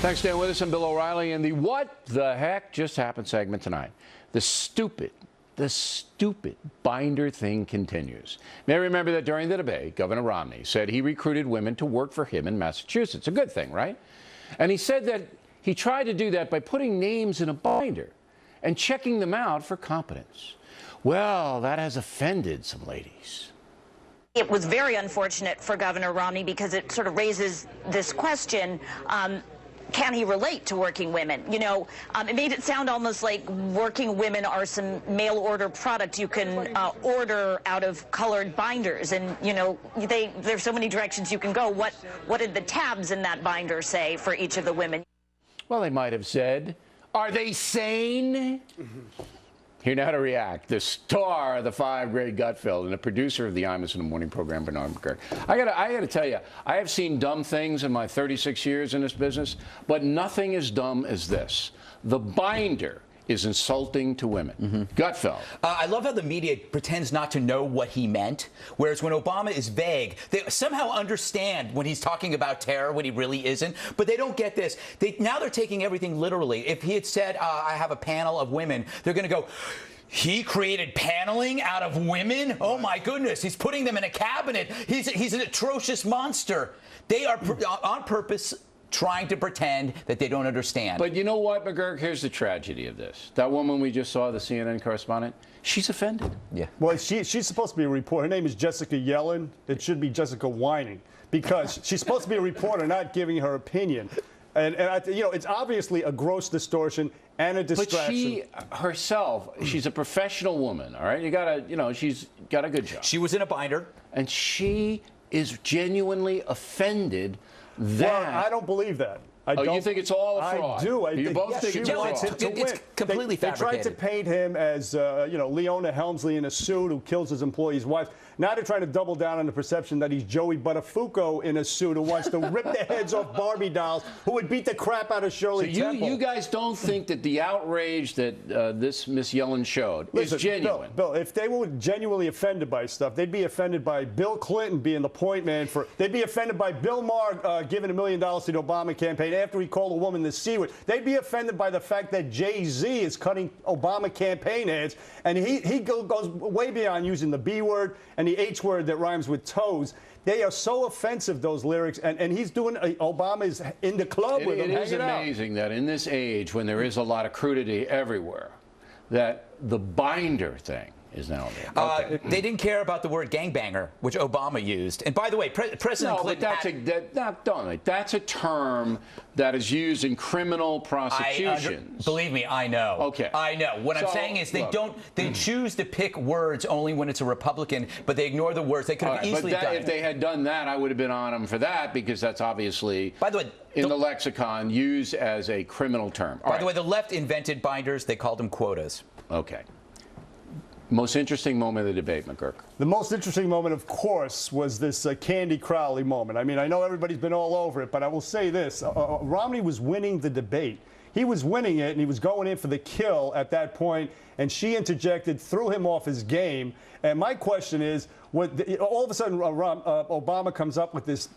Thanks for staying with us. I'm Bill O'Reilly in the What the Heck Just Happened segment tonight. The stupid binder thing continues. May I remember that during the debate, Governor Romney said he recruited women to work for him in Massachusetts. A good thing, right? And he said that he tried to do that by putting names in a binder and checking them out for competence. Well, that has offended some ladies. It was very unfortunate for Governor Romney because it sort of raises this question, can he relate to working women? You know, it made it sound almost like working women are some mail order product you can order out of colored binders. And, you know, there's so many directions you can go. What did the tabs in that binder say for each of the women? Well, they might have said, are they sane? Here now to react, the star of the 5 grade Gutfeld and the producer of the Imus in the Morning program, McGuirk. I gotta tell you, I have seen dumb things in my 36 years in this business, but nothing as dumb as this. The binder is insulting to women. Gutfeld. I love how the media pretends not to know what he meant, whereas when Obama is vague, they somehow understand when he's talking about terror when he really isn't, but they don't get this. Now they're taking everything literally. If he had said, I have a panel of women, they're going to go, he created paneling out of women? Oh, my goodness. He's putting them in a cabinet. He's an atrocious monster. They are on purpose trying to pretend that they don't understand. But you know what, McGuirk? Here's the tragedy of this. That woman we just saw, the CNN correspondent, she's offended. Yeah. Well, she's supposed to be a reporter. Her name is Jessica Yellen. It should be Jessica Whining, because she's supposed to be a reporter, not giving her opinion. And you know, it's obviously a gross distortion and a distraction. But she herself, she's a professional woman, all right? You gotta, you know, she's got a good job. She was in a binder. And she is genuinely offended that. Well, I don't believe that. You think it's all a fraud? I do. You both think it's wants him to win. It's completely fabricated. They tried to paint him as, you know, Leona Helmsley in a suit who kills his employee's wife. Now they're trying to double down on the perception that he's Joey Buttafuoco in a suit who wants to rip the heads off Barbie dolls, who would beat the crap out of Shirley Temple. You guys don't think that the outrage that this Miss Yellen showed is genuine? Bill, if they were genuinely offended by stuff, they'd be offended by Bill Clinton being the point man for. They'd be offended by Bill Maher giving $1 million to the Obama campaign after he called a woman the C word. They'd be offended by the fact that Jay-Z is cutting Obama campaign ads, and he goes way beyond using the B word and the H word that rhymes with toes. They are so offensive, those lyrics, and he's doing, Obama is in the club with them. It is amazing that in this age, when there is a lot of crudity everywhere, that the binder thing is now there. Okay. They didn't care about the word gangbanger, which Obama used. And by the way, President Clinton... that's a term that is used in criminal prosecutions. Believe me, I know. Okay. I know. What I'm saying is they choose to pick words only when it's a Republican, but they ignore the words. They could have easily done it. If they had done that, I would have been on them for that, because that's obviously, by the way, in the lexicon, used as a criminal term. By the way, the left invented binders. They called them quotas. Okay. Most interesting moment of the debate, McGuirk. The most interesting moment, of course, was this Candy Crowley moment. I mean, I know everybody's been all over it, but I will say this. Romney was winning the debate. He was winning it, and he was going in for the kill at that point, and she interjected, threw him off his game. And my question is, all of a sudden, Obama comes up with this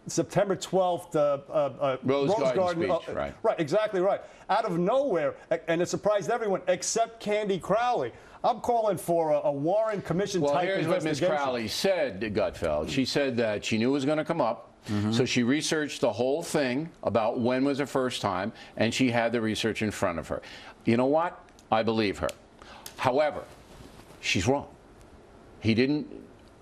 September 12th Rose Garden speech, right. Right, exactly right. Out of nowhere, and it surprised everyone except Candy Crowley. I'm calling for a Warren Commission type investigation. Well, here's what Ms. Crowley said to Gutfeld. She said that she knew it was going to come up. So she researched the whole thing about when was the first time, and she had the research in front of her. You know what? I believe her. However, she's wrong. He didn't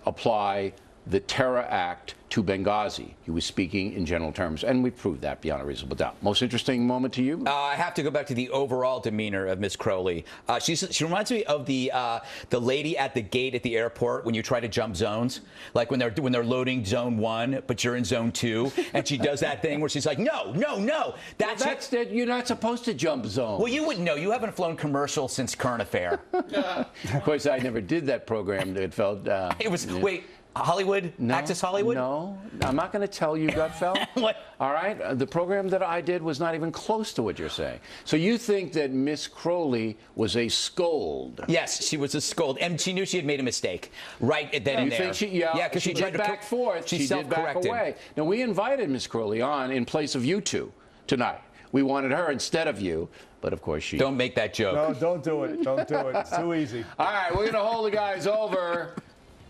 apply the Terror Act to Benghazi. He was speaking in general terms, and we've proved that beyond a reasonable doubt. Most interesting moment to you? I have to go back to the overall demeanor of Miss Crowley. She reminds me of the lady at the gate at the airport when you try to jump zones, like when they're loading zone 1, but you're in zone 2, and she does that thing where she's like, no, no, no. You're not supposed to jump zones. Well, you wouldn't know. You haven't flown commercial since Current Affair. Of course, I never did that program. It felt. It was wait. Hollywood? No, Access Hollywood? No, I'm not going to tell you, Gutfeld. What? All right? The program that I did was not even close to what you're saying. So you think that Miss Crowley was a scold? Yes, she was a scold, and she knew she had made a mistake right then and there. Yeah, because she did back forth. She did back away. Now, we invited Miss Crowley on in place of you two tonight. We wanted her instead of you. But, of course, she... Don't make that joke. No, don't do it. Don't do it. It's too easy. All right, we're going to hold the guys over.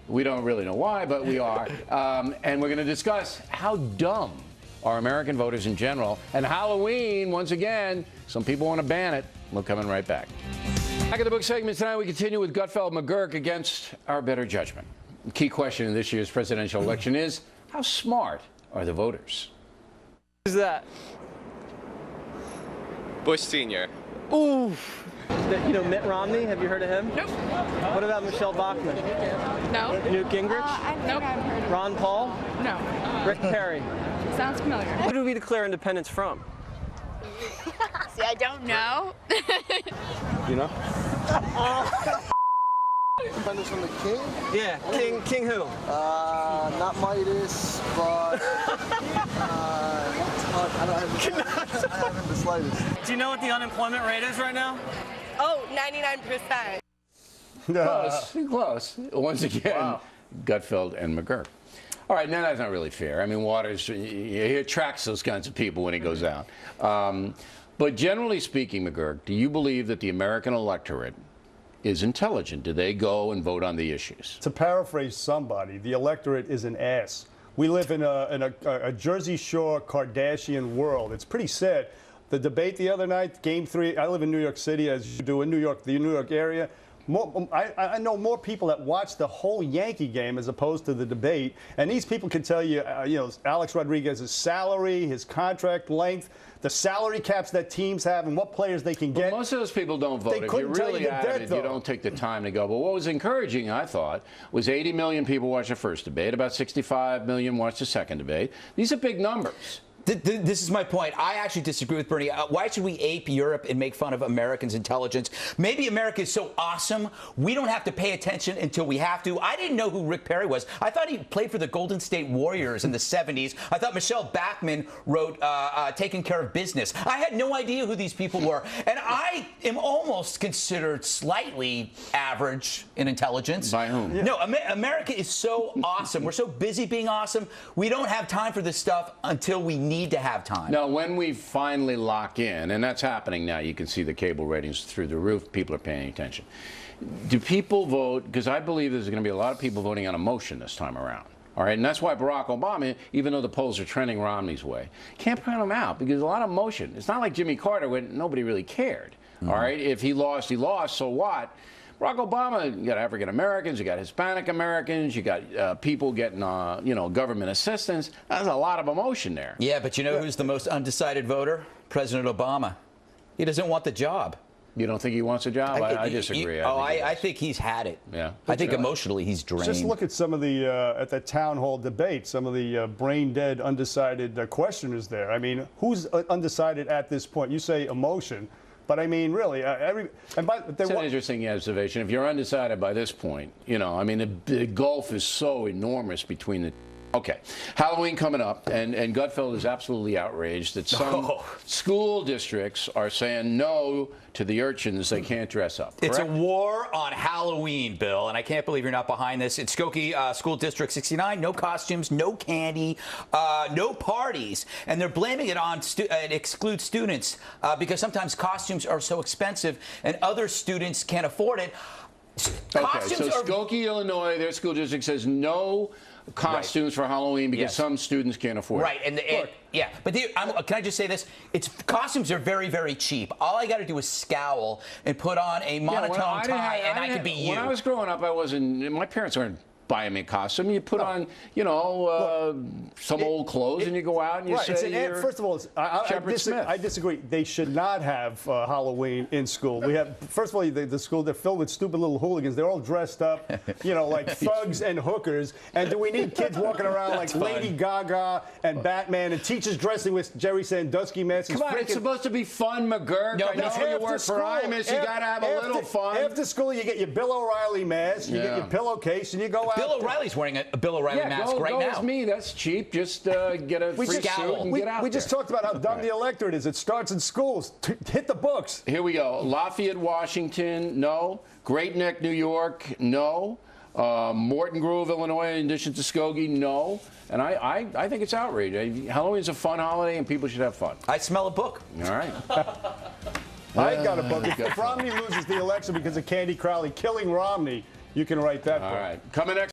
We don't really know why, but we are. And we're going to discuss how dumb are American voters in general. And Halloween, once again, some people want to ban it. We're coming right back. Back at the book segment tonight, we continue with Gutfeld McGuirk against our better judgment. The key question in this year's presidential election is, how smart are the voters? Who's that? Bush Sr. Ooh. You know Mitt Romney? Have you heard of him? Nope. What about Michelle Bachmann? No. Newt Gingrich? I think I've heard of Ron Paul? No. Rick Perry? Sounds familiar. Who do we declare independence from? See, I don't know. You know? Independence from the king? Yeah. King who? Not Midas, but I haven't the slightest. Do you know what the unemployment rate is right now? Oh, 99%. Close. Once again, Gutfeld and McGuirk. All right, now that's not really fair. I mean, he attracts those kinds of people when he goes out. But generally speaking, McGuirk, do you believe that the American electorate is intelligent? Do they go and vote on the issues? To paraphrase somebody, the electorate is an ass. We live in a Jersey Shore Kardashian world. It's pretty sad. The debate the other night, Game 3, I live in New York City, as you do in New York, the New York area. I know more people that watch the whole Yankee game as opposed to the debate. And these people can tell you, Alex Rodriguez's salary, his contract length, the salary caps that teams have, and what players they can get. But most of those people don't vote. If you're really at it, you don't take the time to go. But what was encouraging, I thought, was 80 million people watched the first debate. About 65 million watched the second debate. These are big numbers. This is my point. I actually disagree with Bernie. Why should we ape Europe and make fun of Americans' intelligence? Maybe America is so awesome, we don't have to pay attention until we have to. I didn't know who Rick Perry was. I thought he played for the Golden State Warriors in the 70s. I thought Michelle Bachmann wrote Taking Care of Business. I had no idea who these people were. And I am almost considered slightly average in intelligence. By whom? No, America is so awesome. We're so busy being awesome. We don't have time for this stuff until we need to have time. Now, when we finally lock in, and that's happening now, you can see the cable ratings through the roof. People are paying attention. Do people vote? Because I believe there's going to be a lot of people voting on emotion this time around. All right, and that's why Barack Obama, even though the polls are trending Romney's way, can't put him out because there's a lot of emotion. It's not like Jimmy Carter when nobody really cared. All right, if he lost, he lost. So what? Barack Obama, you got African Americans, you got Hispanic Americans, you got people getting, government assistance. That's a lot of emotion there. Yeah, but you know who's the most undecided voter? President Obama. He doesn't want the job. You don't think he wants a job? I disagree. I think he's had it. Yeah. I think emotionally he's drained. Just look at some of the at the town hall debate, some of the brain dead, undecided questioners there. I mean, who's undecided at this point? You say emotion. But I mean, really, it's an interesting observation. If you're undecided by this point, the gulf is so enormous between the. Okay, Halloween coming up, and Gutfeld is absolutely outraged that some school districts are saying no to the urchins. They can't dress up. It's a war on Halloween, Bill, and I can't believe you're not behind this. It's Skokie School District 69. No costumes, no candy, no parties, and they're blaming it on it excludes students because sometimes costumes are so expensive and other students can't afford it. Okay, so Skokie, Illinois, their school district says no costumes for Halloween because some students can't afford it. Right, but can I just say this? Costumes are very, very cheap. All I got to do is scowl and put on a monotone tie, and I could be you. When I was growing up, my parents weren't buying me a costume. You put on, some old clothes, and you go out and you say you're first of all, I disagree. They should not have Halloween in school. We have, first of all, the school, they're filled with stupid little hooligans. They're all dressed up, like thugs and hookers. And do we need kids walking around like Lady Gaga and Batman and teachers dressing with Jerry Sandusky masks? Come on, it's supposed to be fun, McGuirk. No, I know you work for IMUS. You got to have a little fun. After school, you get your Bill O'Reilly mask, you get your pillowcase, and you go out. Bill O'Reilly's wearing a Bill O'Reilly mask right now. As me. That's cheap. Just get a free suit and get out We just talked about how dumb the electorate is. It starts in schools. Hit the books. Here we go. Lafayette, Washington, no. Great Neck, New York, no. Morton Grove, Illinois, in addition to Skokie, no. And I think it's outrage. Halloween is a fun holiday, and people should have fun. I smell a book. All right. I got a book. If Romney loses the election because of Candy Crowley killing Romney, you can write that book. All right. Coming next.